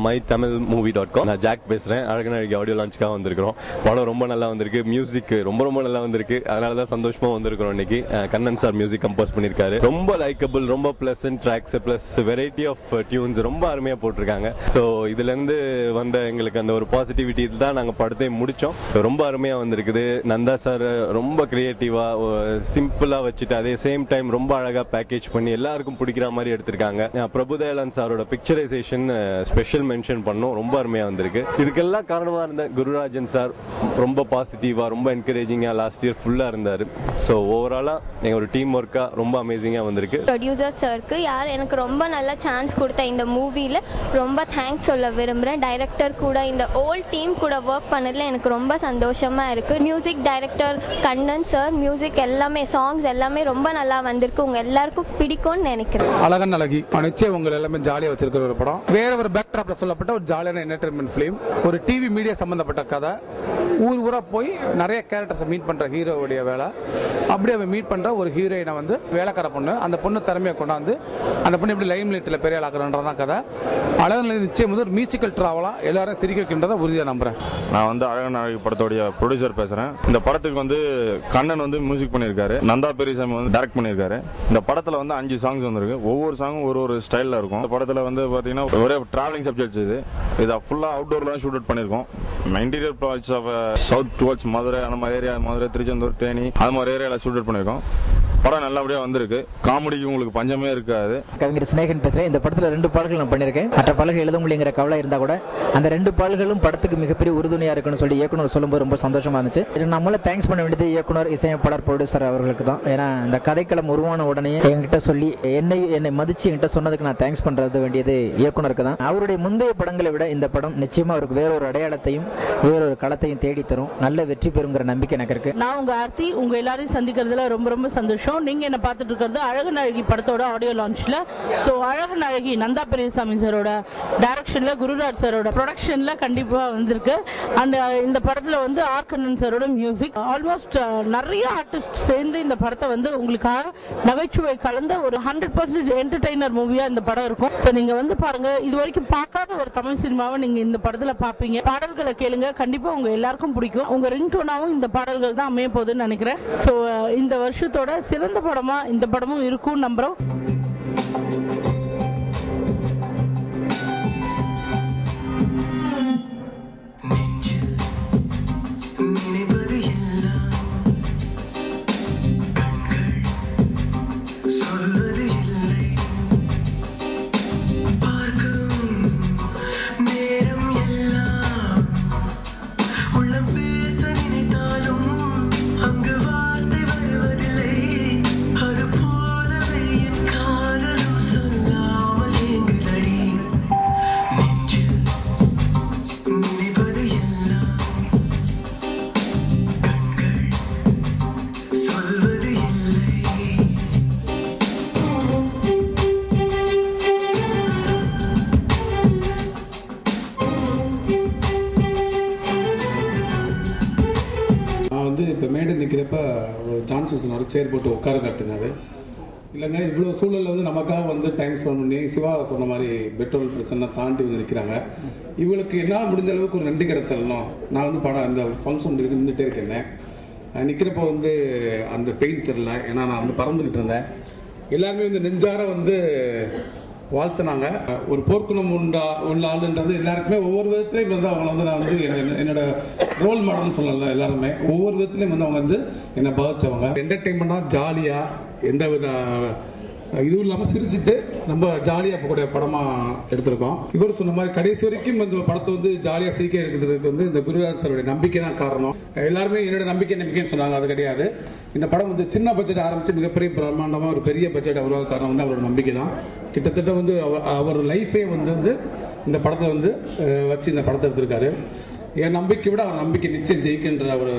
mytamilmovie.com. நான் jack பேசுகிறேன். அழகனழகி audio லான்ச்சுக்காக வந்திருக்கிறோம். படம் ரொம்ப நல்லா வந்திருக்கு, மியூசிக் ரொம்ப ரொம்ப நல்லா வந்திருக்கு. அதனால தான் சந்தோஷமாக வந்திருக்கிறோம். இன்னைக்கு கண்ணன் சார் மியூசிக் கம்போஸ் பண்ணியிருக்காரு. ரொம்ப லைக்கபிள், ரொம்ப pleasant tracks plus variety of tunes ரொம்ப அருமையாக போட்டிருக்காங்க. ஸோ இதுலேருந்து வந்த எங்களுக்கு அந்த ஒரு பாசிட்டிவிட்டி தான் நாங்கள் படத்தை முடித்தோம். ரொம்ப அருமையாக வந்திருக்குது. நந்தா சார் ரொம்ப கிரியேட்டிவாக சிம்பிளாக வச்சுட்டு அதே சேம் டைம் ரொம்ப அழகாக பேக்கேஜ் பண்ணி எல்லாருக்கும் பிடிக்கிற மாதிரி எடுத்திருக்காங்க. பிரபுதயாளன் சாரோட பிக்சரைசேஷன் ஸ்பெஷல் மென்ஷன் பண்ணோம். ரொம்ப அருமையாக வந்திருக்கு. இதுக்கெல்லாம் காரணமாக இருந்த குருராஜன் சார் ரொம்ப பாசிட்டிவாக, ரொம்ப என்கரேஜிங்காக லாஸ்ட் இயர் ஃபுல்லாக இருந்தார். ஸோ ஓவராலாக எங்கள் ஒரு டீம் ஒர்க்காக ரொம்ப அமேசிங்காக வந்திருக்கு. ப்ரொடியூசர் சாருக்கு எனக்கு ரொம்ப நல்ல சான்ஸ் கொடுத்த இந்த மூவியில் ரொம்ப தேங்க்ஸ் சொல்ல விரும்புகிறேன். டைரக்டர் கூட இந்த ஓல் டீம் கூட ஒர்க் பண்ணதில் எனக்கு ரொம்ப சந்தோஷமாக இருக்குது. Music director Kannan sir, music எல்லாமே, சாங்ஸ் எல்லாமே ரொம்ப நல்லா வந்திருக்கு. உங்கள் எல்லாருக்கும் பிடிக்கும்னு நினைக்கிறேன். அழகன் அழகி நிச்சயம் உங்களை எல்லாமே ஜாலியாக வச்சிருக்கிற ஒரு படம். வேற ஒரு பேக் ட்ராப்ல சொல்லப்பட்ட ஒரு ஜாலியான என்டர்டைன்மெண்ட் ஃபிலிம். ஒரு டிவி மீடியா சம்பந்தப்பட்ட கதை. ஊர் ஊரா போய் நிறைய கேரக்டர்ஸை மீட் பண்ற ஹீரோவுடைய வேலை. அப்படியே அவன் மீட் பண்ற ஒரு ஹீரோயினை வந்து வேலைக்கார பொண்ணு, அந்த பொண்ணு திறமையை கொண்டாந்து அந்த பொண்ணு எப்படி லைம் லைட்டில் பெரிய ஆக்குறன்றதான் கதை. அழகன் நிச்சயம் வந்து ஒரு மியூசிக்கல் டிராவலா எல்லாரும் சிரிக்க வைக்கின்றதை உறுதியாக நம்புறேன். நான் வந்து அழகன் அழகி படத்தோடைய ப்ரொடியூசர் பேசுறேன். இந்த படத்துக்கு வந்து கண்ணன் வந்து மியூசிக் பண்ணியிருக்காரு, நந்தா பெரியசாமி வந்து டைரக்ட் பண்ணியிருக்காரு. இந்த படத்தில் வந்து 5 சாங்ஸ் வந்திருக்கு. ஒவ்வொரு சாங்கும் ஒரு ஸ்டைலில் இருக்கும். இந்த படத்தில் வந்து பார்த்தீங்கன்னா ஒரே டிராவலிங் சப்ஜெக்ட்ஸ் இது ஃபுல்லாக அவுட்டோர்லாம் ஷூட் அவுட் பண்ணியிருக்கோம். Interior projects of south towards Madurai, அந்த மாதிரி ஏரியா, மதுரை, திருச்செந்தூர், தேனி, அது மாதிரி ஏரியாவில் ஷூட் அவுட் பண்ணியிருக்கோம். படம் நல்லபடியாக வந்திருக்கு. காமெடிக்கு உங்களுக்கு பஞ்சமே இருக்காது. கவிஞர் ஸ்நேகன் பேசுகிறேன். இந்த படத்தில் 2 பாடல்கள் நான் பண்ணியிருக்கேன். மற்ற பாடல்கள் எழுத முடியுங்கிற கவலை இருந்தால் கூட அந்த 2 பாடல்களும் படத்துக்கு மிகப்பெரிய உறுதுணையாக இருக்குன்னு சொல்லி இயக்குனர் சொல்லும்போது ரொம்ப சந்தோஷமாக இருந்துச்சு. நம்மள தேங்க்ஸ் பண்ண வேண்டியது இயக்குனர், இசையமைப்பாளர், ப்ரொடியூசர் அவர்களுக்கு தான். ஏன்னா இந்த கதைக்களம் உருவான உடனே என்கிட்ட சொல்லி என்னை மதிச்சு என்கிட்ட சொன்னதுக்கு நான் தேங்க்ஸ் பண்ணுறது வேண்டியது இயக்குனருக்கு தான். அவருடைய முந்தைய படங்களை விட இந்த படம் நிச்சயமாக அவருக்கு வேறொரு அடையாளத்தையும் வேறொரு களத்தையும் தேடி தரும். நல்ல வெற்றி பெறுங்கிற நம்பிக்கை எனக்கு இருக்கு. நான் உங்க ஆர்த்தி, உங்க எல்லாரையும் சந்திக்கிறதுல ரொம்ப ரொம்ப சந்தோஷம். நீங்க என்ன பார்த்துட்டு இருக்கிறது அழகன் அழகி படத்தோட ஆடியோ லான்ச்ல. ஸோ அழகன் அழகி நந்தா பெரியசாமி சாரோட டைரக்ஷன்ல, குருராஜ் சாரோட ப்ரொடக்ஷன்ல கண்டிப்பா வந்திருக்கு. அண்ட் இந்த படத்துல வந்து ஆர் கண்ணன் சாரோட மியூசிக். ஆல்மோஸ்ட் நிறைய ஆர்டிஸ்ட் சேர்ந்து இந்த படத்தை வந்து உங்களுக்காக நகைச்சுவை கலந்த ஒரு 100% என்டர்டெய்னர் மூவியா இந்த படம் இருக்கும். ஸோ நீங்க வந்து பாருங்க, இது வரைக்கும் பார்க்காத ஒரு தமிழ் சினிமாவை நீங்க இந்த படத்துல பார்ப்பீங்க. பாடல்களை கேளுங்க, கண்டிப்பா உங்க எல்லாருக்கும் பிடிக்கும். உங்க ரிங்டோனாவும் இந்த பாடல்கள் தான் அமைய போகுதுன்னு நினைக்கிறேன். ஸோ இந்த வருஷத்தோட சிறந்த படமா இந்த படமும் இருக்கும் நம்புறோம். இப்போ மேடை நிற்கிறப்ப ஒரு ஜான்சன் சேர் போட்டு உட்கார காட்டினாரு. இல்லைங்க, இவ்வளோ சூழலில் வந்து நமக்காக வந்து டைம் ஸ்பெண்ட் பண்ணி சிவா சொன்ன மாதிரி பெட்ரோல் பிரச்சனை தாண்டி வந்து நிற்கிறாங்க. இவங்களுக்கு என்னால் முடிஞ்ச அளவுக்கு ஒரு நன்றி கிடைச்சிடணும். நான் வந்து படம் அந்த ஃபங்க்ஷன் முடிக்க நின்றுட்டே இருக்கேன். நிற்கிறப்ப வந்து அந்த பெயின் தெரில, ஏன்னா நான் வந்து பறந்துக்கிட்டு இருந்தேன். எல்லாருமே வந்து நெஞ்சார வந்து வாழ்த்துனாங்க. ஒரு போர்க்குணம் உள்ள ஆளுன்றது எல்லாருக்குமே ஒவ்வொரு விதத்துலையும் வந்து அவங்க வந்து நான் வந்து என்னோட ரோல் மாடல்னு சொல்லலாம். எல்லாருமே ஒவ்வொரு விதத்துலையும் வந்து அவங்க வந்து என்னை பாதிச்சவங்க. என்டர்டெயின்மெண்ட்டாக ஜாலியாக எந்த வித இதுவும் இல்லாமல் சிரிச்சுட்டு நம்ம ஜாலியாக இருக்கக்கூடிய படமாக எடுத்திருக்கோம். இவர் சொன்ன மாதிரி கடைசி வரைக்கும் இந்த படத்தை வந்து ஜாலியாக சிரிக்க எடுக்கிறதுக்கு வந்து இந்த குருராஜ் சாருடைய நம்பிக்கை தான் காரணம். எல்லாருமே என்னோட நம்பிக்கைன்னு சொன்னாங்க. அது கிடையாது. இந்த படம் வந்து சின்ன பட்ஜெட் ஆரம்பித்து மிகப்பெரிய பிரம்மாண்டமாக ஒரு பெரிய பட்ஜெட் உருவாக காரணம் வந்து அவரோட நம்பிக்கை தான். கிட்டத்தட்ட வந்து அவர் லைஃபே வந்து இந்த படத்தில் வந்து வச்சு இந்த படத்தை எடுத்திருக்காரு. என் நம்பிக்கை விட அவர் நம்பிக்கை நிச்சயம் ஜெயிக்கின்ற ஒரு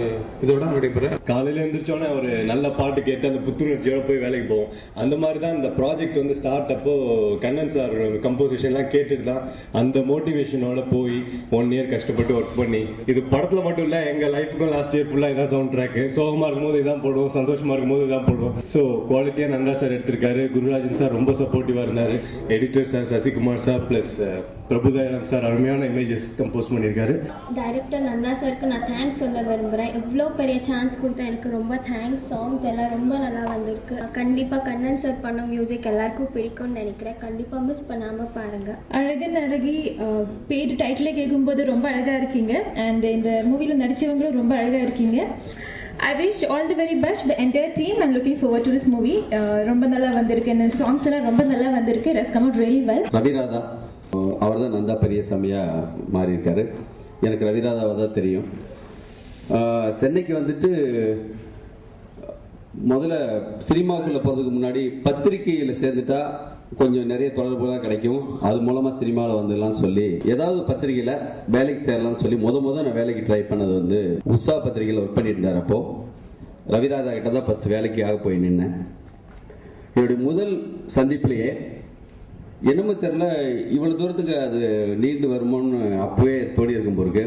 இதோட விடைபெறேன். காலையில் எழுந்திரிச்சோன்னே ஒரு நல்ல பாட்டு கேட்டு அந்த புத்துணர்ச்சியோட போய் வேலைக்கு போவோம். அந்த மாதிரி தான் இந்த ப்ராஜெக்ட் வந்து ஸ்டார்ட் அப்போ கண்ணன் சார் கம்போசிஷன்லாம் கேட்டுட்டு தான் அந்த மோட்டிவேஷனோட போய் 1 இயர் கஷ்டப்பட்டு ஒர்க் பண்ணி, இது படத்தில் மட்டும் இல்லை, எங்கள் லைஃபுக்கும் லாஸ்ட் இயர் ஃபுல்லாக இதான் சவுண்ட் ட்ராக்கு. சோகமாக இருக்கும்போது இதான் போடுவோம், சந்தோஷமாக இருக்கும்போது இதான் போடுவோம். ஸோ குவாலிட்டியாக நந்தா சார் எடுத்திருக்காரு. குருராஜன் சார் ரொம்ப சப்போர்ட்டிவாக இருந்தார். Editor sir Sasikumar sir plus Prabhudayanand sir அருமையான இமேஜஸ் கம்போஸ் பண்ணியிருக்காரு. டைரக்டர் நந்தா சாருக்கு நான் தேங்க்ஸ் சொல்ல விரும்புகிறேன். எவ்வளோ பெரிய சான்ஸ் கொடுத்தா எனக்கு ரொம்ப தேங்க்ஸ். சாங்ஸ் எல்லாம் ரொம்ப நல்லா வந்திருக்கு. கண்டிப்பாக கண்ணன் சார் பண்ண மியூசிக் எல்லாருக்கும் பிடிக்கும்னு நினைக்கிறேன். கண்டிப்பாக மிஸ் பண்ணாமல் பாருங்கள். அழகன் அழகி பேர் டைட்டிலே கேட்கும்போது ரொம்ப அழகாக இருக்கீங்க. அண்ட் இந்த மூவியில் நடித்தவங்களும் ரொம்ப அழகாக இருக்கீங்க. I wish all the very best to the entire team. I'm looking forward to this movie. ரொம்ப நல்லா வந்திருக்கு. இந்த சாங்ஸ் எல்லாம் ரொம்ப நல்லா வந்திருக்கு. It has come out really well. ரவிராதா அவர் தான் நந்தா பெரியசாமியாக மாறி இருக்காரு. எனக்கு ரவிராதாவை தான் தெரியும். சென்னைக்கு வந்துட்டு முதல்ல சினிமாவுக்குள்ளே போகிறதுக்கு முன்னாடி பத்திரிகையில் சேர்ந்துட்டா கொஞ்சம் நிறைய தொடர்புலாம் கிடைக்கும். அது மூலமாக சினிமாவில் வந்துடலாம் சொல்லி ஏதாவது பத்திரிகையில் வேலைக்கு சேரலாம்னு சொல்லி நான் வேலைக்கு ட்ரை பண்ணது வந்து உஷா பத்திரிகையில் ஒர்க் பண்ணிட்டு இருந்தார். அப்போது ரவிராதா கிட்ட தான் ஃபஸ்ட் வேலைக்காக போய் நின்னேன். என்னுடைய முதல் சந்திப்பிலேயே என்னமோ தெரில இவ்வளோ தூரத்துக்கு அது நீண்டு வருமோன்னு அப்போவே தோணி இருக்கும் போருக்கு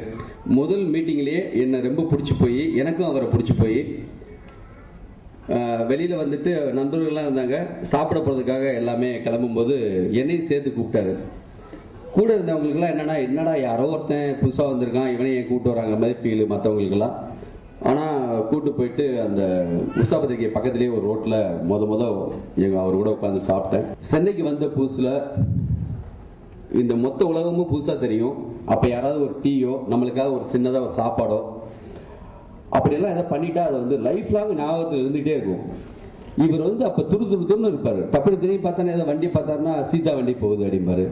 முதல் மீட்டிங்லேயே என்னை ரொம்ப பிடிச்சி போய் எனக்கும் அவரை பிடிச்சி போய் வெளியில் வந்துட்டு நண்பர்கள்லாம் இருந்தாங்க. சாப்பிட போகிறதுக்காக எல்லாமே கிளம்பும்போது என்னையும் சேர்த்து கூப்பிட்டாரு. கூட இருந்தவங்களுக்குலாம் என்னடா யாரோ ஒருத்தன் புதுசாக வந்திருக்கான் இவனையும் ஏன் கூப்பிட்டு வராங்கிற மாதிரி ஃபீலு மற்றவங்களுக்கெல்லாம். ஆனால் கூப்பிட்டு போயிட்டு அந்த உஷா பத்திரிகை பக்கத்துலேயே ஒரு ரோட்டில் அவர் கூட உட்காந்து சாப்பிட்டேன். சென்னைக்கு வந்த புதுசில் இந்த மொத்த உலகமும் புதுசாக தெரியும். அப்போ யாராவது ஒரு டீயோ நம்மளுக்காக ஒரு சின்னதாக ஒரு சாப்பாடோ அப்படியெல்லாம் எதாவது பண்ணிட்டா அதை வந்து லைஃப் லாங் ஞாபகத்தில் இருந்துகிட்டே இருக்கும். இவர் வந்து அப்போ துருன்னு இருப்பார். டப்புனு திரும்பி பார்த்தானே ஏதாவது வண்டி பார்த்தாருன்னா சீதா வண்டி போகுது அப்படிம்பாரு.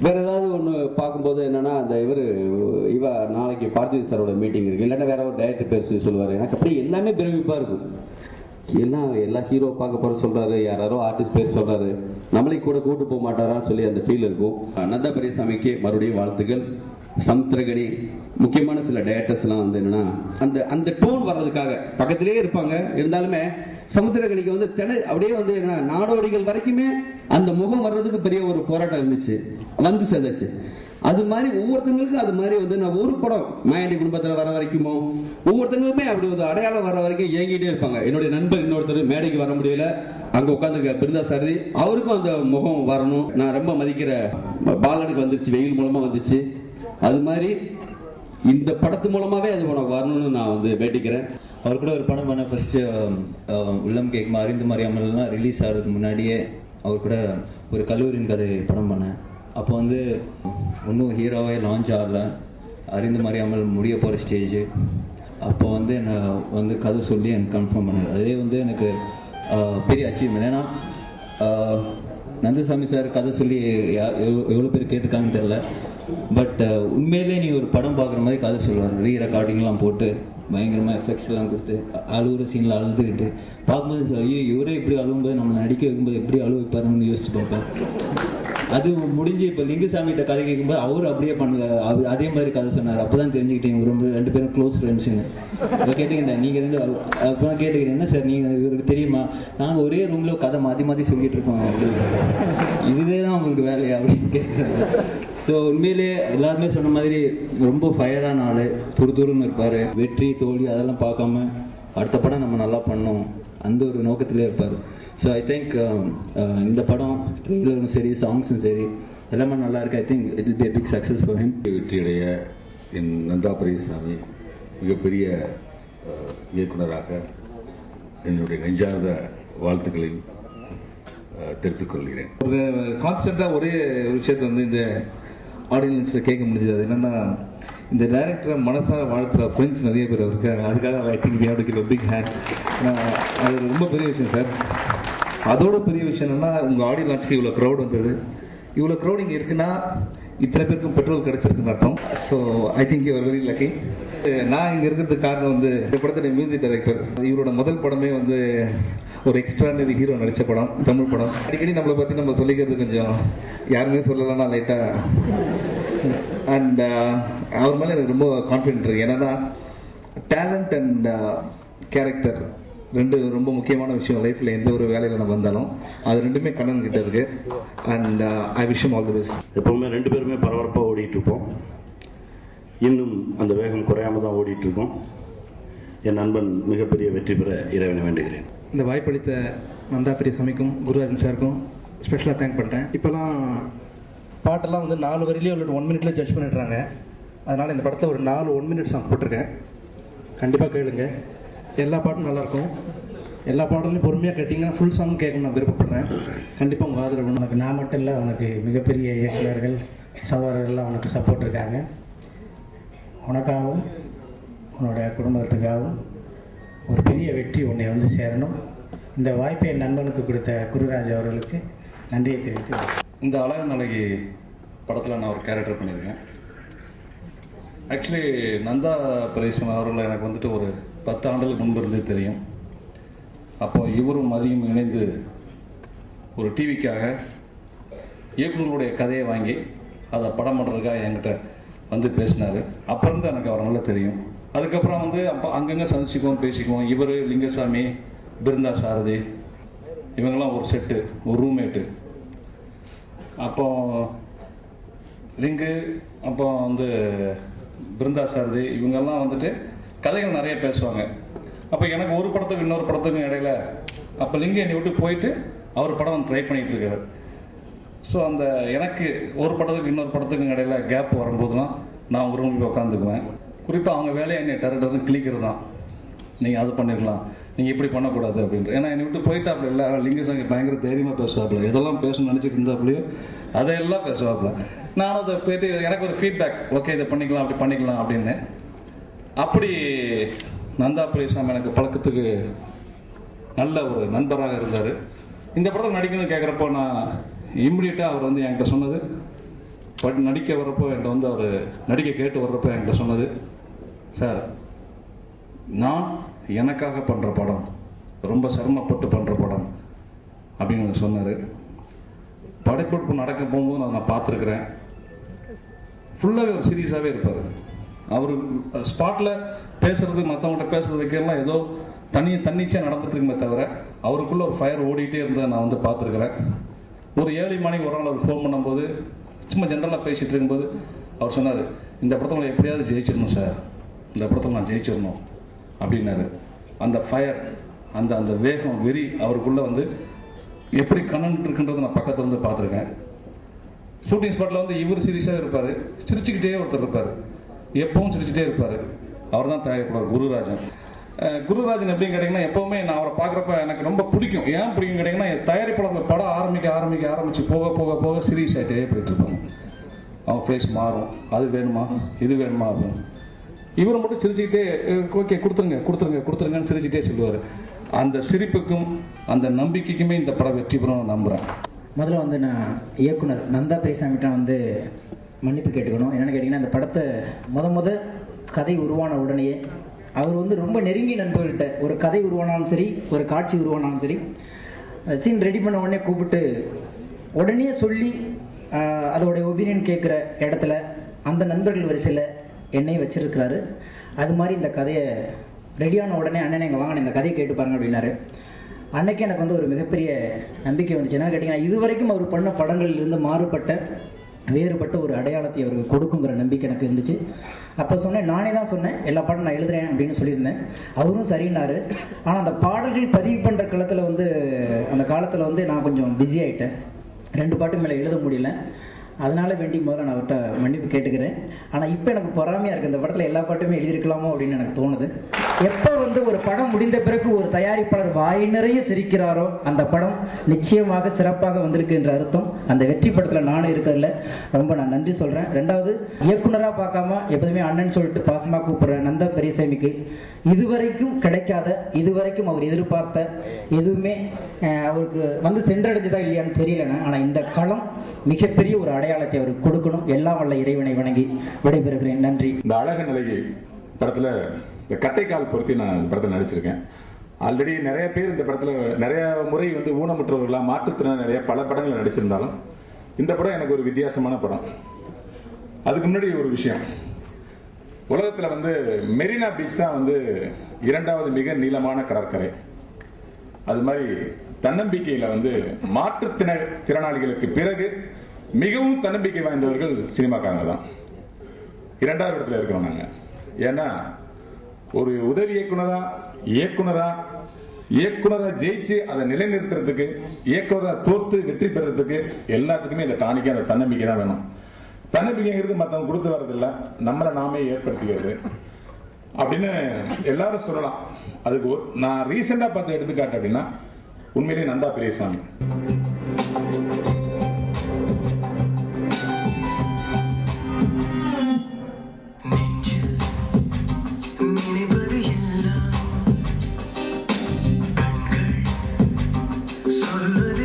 வேற ஏதாவது ஒன்று பார்க்கும்போது என்னன்னா அந்த இவ நாளைக்கு பார்த்திவ் சாரோட மீட்டிங் இருக்கு இல்லைன்னா வேற ஒரு டைரக்டர் பேர் சொல்லுவார். எனக்கு அப்படியே எல்லாமே பிரமிப்பாக இருக்கும். எல்லா ஹீரோ பார்க்க போகிற சொல்கிறாரு, யாரோ ஆர்டிஸ்ட் பேர் சொல்கிறாரு, நம்மளே கூட கூட்டு போக மாட்டாரான்னு சொல்லி அந்த ஃபீல் இருக்கும். நந்தா பெரியசாமிக்கு மறுபடியும் வாழ்த்துக்கள். சமுத்திரகனி முக்கியமான சில டைரக்டர்ஸ்லாம் வந்து என்னன்னா அந்த டோன் வர்றதுக்காக பக்கத்திலே இருப்பாங்க. இருந்தாலுமே சமுத்திரகனிக்கு வந்து அப்படியே வந்து என்ன நாடோடிகள் வரைக்குமே அந்த முகம் வர்றதுக்கு பெரிய ஒரு போராட்டம் இருந்துச்சு, வந்து சேர்ந்துச்சு. அது மாதிரி ஒவ்வொருத்தங்களுக்கும் அது மாதிரி வந்து நான் ஒரு படம் மாயாண்டி குடும்பத்தில் வர வரைக்குமோ ஒவ்வொருத்தங்களுமே அப்படி ஒரு அடையாளம் வர வரைக்கும் ஏங்கிட்டே இருப்பாங்க. என்னுடைய நண்பர் இன்னொருத்தர் மேடைக்கு வர முடியல, அங்கே உட்காந்துருக்க பிருந்தா சாரதி, அவருக்கும் அந்த முகம் வரணும். நான் ரொம்ப மதிக்கிற பாலனுக்கு வந்துருச்சு, வெயில் மூலமாக வந்துச்சு. அது மாதிரி இந்த படத்து மூலமாகவே அது உனக்கு வரணும்னு நான் வந்து வேண்டிக்கிறேன். அவர் கூட ஒரு படம் பண்ண ஃபஸ்ட்டு உள்ளம் கேட்குமா அறிந்து மறியாமல்லாம் ரிலீஸ் ஆகிறதுக்கு முன்னாடியே அவர் கூட ஒரு கல்லூரியின் கதை படம் பண்ணேன். அப்போ வந்து இன்னும் ஹீரோவே லான்ச் ஆகலை, அறிந்து மறியாமல் முடிய போகிற ஸ்டேஜ். அப்போ வந்து என்னை வந்து கதை சொல்லி எனக்கு கன்ஃபார்ம் பண்ணார். அதே வந்து எனக்கு பெரிய அச்சீவ்மெண்ட். ஏன்னா நந்தசாமி சார் கதை சொல்லி எவ்வளோ பேர் கேட்டிருக்காங்கன்னு தெரில. பட் உண்மையிலே நீ ஒரு படம் பார்க்குற மாதிரி கதை சொல்லுவார். ரெக்கார்டிங்லாம் போட்டு பயங்கரமாக எஃபெக்ட்ஸ்லாம் கொடுத்து அழுகுற சீனில் அழுதுகிட்டு பார்க்கும்போது ஐயோ இவரே இப்படி அழுகும்போது நம்ம நடிக்க வைக்கும்போது எப்படி அழுவ வைப்பாருன்னு யோசிச்சு பார்ப்பேன். அது முடிஞ்சு இப்போ லிங்குசாமிகிட்ட கதை கேட்கும்போது அவர் அப்படியே அதே மாதிரி கதை சொன்னார். அப்போ தான் தெரிஞ்சுக்கிட்டேன் ரெண்டு பேரும் க்ளோஸ் ஃப்ரெண்ட்ஸுன்னு. இப்போ கேட்டுக்கிட்டேன் நீங்கள் அப்போ தான் கேட்டுக்கிறேன், என்ன சார் நீங்கள் இவருக்கு தெரியுமா, நாங்கள் ஒரே ரூமில் கதை மாற்றி சொல்லிட்டு இருக்கோம் அப்படின்னு. இதுவே தான் உங்களுக்கு வேலையா அப்படின்னு கேட்குறாங்க. ஸோ உண்மையிலே எல்லாருமே சொன்ன மாதிரி ரொம்ப ஃபயரான ஆள், துருன்னு இருப்பார். வெற்றி தோல்வி அதெல்லாம் பார்க்காம அடுத்த படம் நம்ம நல்லா பண்ணோம் அந்த ஒரு நோக்கத்திலே இருப்பார். ஸோ ஐ திங்க் இந்த படம் ட்ரெய்லரும் சரி சாங்ஸும் சரி எல்லாமே நல்லா இருக்கு. I think it will be a big success for him. வெற்றியடைய என் நந்தா பெரியசாமி மிகப்பெரிய இயக்குனராக என்னுடைய நெஞ்சார்ந்த வாழ்த்துக்களையும் தெரிவித்துக் கொள்கிறேன். ஒரு கான்ஸ்டண்ட்டாக ஒரே ஒரு விஷயத்தை வந்து இந்த ஆடியன்ஸில் கேட்க முடிஞ்சது. அது என்னென்னா இந்த டைரக்டரை மனசாக வாழ்த்துற ஃப்ரெண்ட்ஸ் நிறைய பேர் இருக்காங்க. அதுக்காக I think we have to give a big hand. அது ரொம்ப பெரிய விஷயம் சார். அதோட பெரிய விஷயம் என்னென்னா உங்கள் ஆடியோ லான்ச்சுக்கு இவ்வளோ க்ரௌட் வந்தது. இவ்வளோ க்ரௌட் இங்கே இருக்குன்னா இத்தனை பேருக்கும் பெட்ரோல் கிடச்சிருக்குன்னு அர்த்தம். So I think you are very lucky. நான் இங்கே இருக்கிறதுக்கு காரணம் வந்து இந்த படத்துடைய மியூசிக் டைரக்டர். இவரோட முதல் படமே வந்து ஒரு எக்ஸ்ட்ரானரி ஹீரோ நடித்த படம், தமிழ் படம். அடிக்கடி நம்மளை பற்றி நம்ம சொல்லிக்கிறது கொஞ்சம் யாருமே சொல்லலைன்னா லைட்டாக. அண்ட் அவர் மேலே எனக்கு ரொம்ப கான்ஃபிடென்ட் இருக்குது. ஏன்னா டேலண்ட் அண்ட் கேரக்டர் ரெண்டு ரொம்ப முக்கியமான விஷயம் லைஃப்பில். எந்த ஒரு வேலையில் நம்ம வந்தாலும் அது ரெண்டுமே கண்ணன் கிட்ட இருக்கு. And I wish him all the best. எப்போவுமே ரெண்டு பேருமே பரபரப்பாக ஓடிட்டு இருப்போம். இன்னும் அந்த வேகம் குறையாம தான் ஓடிட்டு இருக்கோம். என் நண்பன் மிகப்பெரிய வெற்றி பெற இறைவனை வேண்டுகிறேன். இந்த வாய்ப்பளித்த நந்தா பெரியசாமிக்கும் குருராஜன் சாருக்கும் ஸ்பெஷலாக தேங்க் பண்ணுறேன். இப்போலாம் பாட்டெல்லாம் வந்து 4 வரியிலே ஒரு 1 மினிட்ல ஜட்ஜ் பண்ணிடுறாங்க. அதனால் இந்த படத்தில் ஒரு 4 1 மினிட் சாங் போட்டிருக்கேன். கண்டிப்பாக கேளுங்க. எல்லா பாட்டும் நல்லாயிருக்கும். எல்லா பாடலையும் பொறுமையாக கேட்டிங்கன்னா ஃபுல் சாங் கேட்கணும் நான் விருப்பப்படுறேன். கண்டிப்பாக உங்கள் ஆதரவு. உனக்கு நான் மட்டும் இல்லை, உனக்கு மிகப்பெரிய இயக்குநர்கள் சகோதரர்கள்லாம் உனக்கு சப்போர்ட் இருக்காங்க. உனக்காகவும் உன்னோட குடும்பத்துக்காகவும் ஒரு பெரிய வெற்றி உன்னை வந்து சேரணும். இந்த வாய்ப்பை என் நண்பனுக்கு கொடுத்த குருராஜ் அவர்களுக்கு நன்றியை தெரிவித்து, இந்த அழகு நாளைக்கு படத்தில் நான் ஒரு கேரக்டர் பண்ணியிருக்கேன். ஆக்சுவலி நந்தா பிரேசன் அவர்கள் எனக்கு வந்துட்டு ஒரு 10 ஆண்டுகளுக்கு முன்பு இருந்தே தெரியும். அப்போது இவரும் மதியும் இணைந்து ஒரு டிவிக்காக இயக்குநர்களுடைய கதையை வாங்கி அதை படம் பண்ணுறதுக்காக என்கிட்ட வந்து பேசினார். அப்போ இருந்து எனக்கு அவர் நல்லா தெரியும். அதுக்கப்புறம் வந்து அப்போ அங்கங்கே சந்திச்சுக்குவோம், பேசிக்குவோம். இவர், லிங்கசாமி, பிருந்தா சாரதி, இவங்கெல்லாம் ஒரு செட்டு, ஒரு ரூம்மேட்டு. அப்போ லிங்கு, அப்போ வந்து பிருந்தா சாரதி, இவங்கெல்லாம் வந்துட்டு கதைகள் நிறைய பேசுவாங்க. அப்போ எனக்கு ஒரு படத்துக்கு இன்னொரு படத்துக்கும் இடையில அப்போ லிங்கு என்னை விட்டு போயிட்டு அவர் படம் ட்ரை பண்ணிகிட்டு இருக்காரு. ஸோ அந்த எனக்கு ஒரு படத்துக்கு இன்னொரு படத்துக்கும் இடையில கேப் வரும்போதுலாம் நான் ஒரு ரூமில் உட்காந்துக்குவேன். குறிப்பாக அவங்க வேலையை என்னை டெரட்டர்னு கிளிக்கிறது தான். நீங்கள் அது பண்ணிடலாம், நீங்கள் இப்படி பண்ணக்கூடாது அப்படின்ற. ஏன்னா என்னை விட்டு போயிட்டு அப்படி இல்லை, லிங்கசாமி பயங்கர தைரியமாக பேசுவாப்புல, எதெல்லாம் பேசணும்னு நினச்சிட்டு இருந்தாப்புலையோ அதையெல்லாம் பேசுவாப்புல. நானும் அதை போயிட்டு எனக்கு ஒரு ஃபீட்பேக், ஓகே இதை பண்ணிக்கலாம், அப்படி பண்ணிக்கலாம் அப்படின்னு. அப்படி நந்தா பிரியசாமி எனக்கு பழக்கத்துக்கு நல்ல ஒரு நண்பராக இருந்தார். இந்த படத்தில் நடிக்கணும்னு கேட்குறப்போ நான் இம்மிடியட்டாக அவர் வந்து என்கிட்ட சொன்னது, நடிக்க வர்றப்போ என்கிட்ட வந்து அவர் நடிக்க கேட்டு வர்றப்போ என்கிட்ட சொன்னது, சார் நான் எனக்காக பண்ணுற படம், ரொம்ப சிரமப்பட்டு பண்ணுற படம் அப்படின்னு சொன்னார். படைப்பெடுப்பு நடக்க போகும்போது நான் பார்த்துருக்குறேன். ஃபுல்லாகவே ஒரு சீரியஸாகவே இருப்பார். அவர் ஸ்பாட்டில் பேசுறது, மற்றவங்கள்ட்ட பேசுறது வைக்கலாம் ஏதோ தன்னிச்சையாக நடந்துட்டு இருக்குமே தவிர அவருக்குள்ள ஒரு ஃபயர் ஓடிட்டே இருந்ததை நான் வந்து பார்த்துருக்குறேன். ஒரு 7 மணிக்கு ஒரு நாள் அவர் ஃபோன் பண்ணும்போது சும்மா ஜென்ரலாக பேசிகிட்டு இருக்கும்போது அவர் சொன்னார், இந்த படத்தில் எப்படியாவது ஜெயிச்சிடணும் சார், இந்த படத்தில் நான் ஜெயிச்சிடணும் அப்படின்னாரு. அந்த ஃபயர், அந்த வேகம், வெறி அவருக்குள்ளே வந்து எப்படி கண்ணன்ட்டு இருக்குன்றதை நான் பக்கத்தில் வந்து பார்த்துருக்கேன். ஷூட்டிங் ஸ்பாட்டில் வந்து இவர் சீரியஸாக இருப்பார், சிரிச்சுக்கிட்டே ஒருத்தர் இருப்பார், எப்பவும் சிரிச்சுட்டே இருப்பார். அவர் தான் தயாரிப்பாளர் குருராஜன். குருராஜன் எப்படின்னு கேட்டிங்கன்னா எப்போவுமே நான் அவரை பார்க்குறப்ப எனக்கு ரொம்ப பிடிக்கும். ஏன் பிடிக்கும் கேட்டிங்கன்னா தயாரிப்பாளர்கள் படம் ஆரம்பிச்சு போக போக போக சீரியஸ் ஆகிட்டே போயிட்டுருப்பாங்க. அவங்க ஃபேஸ் மாறும், அது வேணுமா இது வேணுமா அப்படின்னு. இவர் மட்டும் சிரிச்சுக்கிட்டே ஓகே கொடுத்துருங்கன்னு சிரிச்சுட்டே சொல்லுவார். அந்த சிரிப்புக்கும் அந்த நம்பிக்கைக்குமே இந்த படம் வெற்றி பெறும் நம்புகிறேன். முதல்ல வந்து நான் இயக்குனர் நந்தா பிரியசாமிகிட்ட வந்து மன்னிப்பு கேட்டுக்கணும். என்னென்னு கேட்டிங்கன்னா, இந்த படத்தை முத கதை உருவான உடனேயே அவர் வந்து ரொம்ப நெருங்கிய நண்பர்கள்ட்ட ஒரு கதை உருவானாலும் சரி, ஒரு காட்சி உருவானாலும் சரி, சீன் ரெடி பண்ண உடனே கூப்பிட்டு உடனே சொல்லி அதோடைய ஒப்பீனியன் கேட்குற இடத்துல அந்த நண்பர்கள் வரிசையில் என்னையும் வச்சுருக்கிறாரு. அது மாதிரி இந்த கதையை ரெடியான உடனே அண்ணன் எங்கள் வாங்கின இந்த கதையை கேட்டு பாருங்க அப்படின்னாரு. அன்னைக்கு எனக்கு வந்து ஒரு மிகப்பெரிய நம்பிக்கை வந்துச்சு. என்னன்னு கேட்டிங்கன்னா, இதுவரைக்கும் அவர் பண்ண படங்களிலிருந்து மாறுபட்ட வேறுபட்ட ஒரு அடையாளத்தை அவருக்கு கொடுக்குங்கிற நம்பிக்கை எனக்கு இருந்துச்சு. அப்போ சொன்னேன், நானே தான் சொன்னேன் எல்லா பாட்டும் நான் எழுதுறேன் அப்படின்னு சொல்லியிருந்தேன். அவரும் சரின்னாரு. ஆனால் அந்த பாடல்கள் பதிவு பண்ணுற அந்த காலத்தில் வந்து நான் கொஞ்சம் பிஸி ஆகிட்டேன். 2 பாட்டு மேலே எழுத முடியல. அதனால வேண்டி முதல்ல நான் அவர்கிட்ட மன்னிப்பு கேட்டுக்கிறேன். ஆனால் இப்போ எனக்கு பொறாமையாக இருக்குது, இந்த படத்தில் எல்லா பாட்டுமே எழுதியிருக்கலாமோ அப்படின்னு எனக்கு தோணுது. எப்போ வந்து ஒரு படம் முடிந்த பிறகு ஒரு தயாரிப்பாளர் வாய் நிறைய சிரிக்கிறாரோ அந்த படம் நிச்சயமாக சிறப்பாக வந்திருக்கு என்ற அர்த்தம். அந்த வெற்றி படத்தில் நானும் இருக்கிறதுல ரொம்ப நான் நன்றி சொல்கிறேன். 2வது, இயக்குனராக பார்க்காம எப்போதுமே அண்ணன் சொல்லிட்டு பாசமாக கூப்பிட்ற நந்தா பெரியசாமிக்கு இதுவரைக்கும் கிடைக்காத, இதுவரைக்கும் அவர் எதிர்பார்த்த எதுவுமே அவருக்கு வந்து சென்றடைஞ்சதா இல்லையான்னு தெரியலண்ணா. ஆனால் இந்த களம் மிகப்பெரிய ஒரு அடையாளத்தை அவருக்கு கொடுக்கணும். எல்லாம் வல்ல இறைவனை வணங்கி விடைபெறுகிறேன். நன்றி. இந்த அழகு நிலையை படத்தில் இந்த கட்டைக்கால் பொருத்தி நான் இந்த படத்தில் நடிச்சிருக்கேன். ஆல்ரெடி நிறைய பேர் இந்த படத்தில் நிறைய முறை வந்து ஊனமுற்றவர்களாக மாற்றுத்திறன் நிறைய பல படங்கள் நடிச்சிருந்தாலும் இந்த படம் எனக்கு ஒரு வித்தியாசமான படம். அதுக்கு முன்னாடி ஒரு விஷயம், உலகத்தில் வந்து மெரினா பீச் தான் வந்து 2வது மிக நீளமான கடற்கரை. அது மாதிரி தன்னம்பிக்கையில் வந்து மாற்றுத்திறனாளிகளுக்கு பிறகு மிகவும் தன்னம்பிக்கை வாய்ந்தவர்கள் சினிமாக்காரங்க தான். 2வது இடத்துல இருக்கிறோம் நாங்கள். ஏன்னா ஒரு உதவி இயக்குனரா இயக்குனரை ஜெயிச்சு அதை நிலைநிறுத்துறதுக்கு, இயக்குனரை தோர்த்து வெற்றி பெறறதுக்கு எல்லாத்துக்குமே இந்த டானிக்கே அந்த தன்னம்பிக்கை தான் வேணும். தன்னம்பிக்கைங்கிறது மற்றவங்க கொடுத்து வர்றதில்ல, நம்மளை நாமே ஏற்படுத்திக்கிறது அப்படின்னு எல்லாரும் சொல்லலாம். அதுக்கு நான் ரீசெண்டா பார்த்த எடுத்துக்காட்டு அப்படின்னா உண்மையிலேயே நந்தா பெரியசாமி. சொல்வது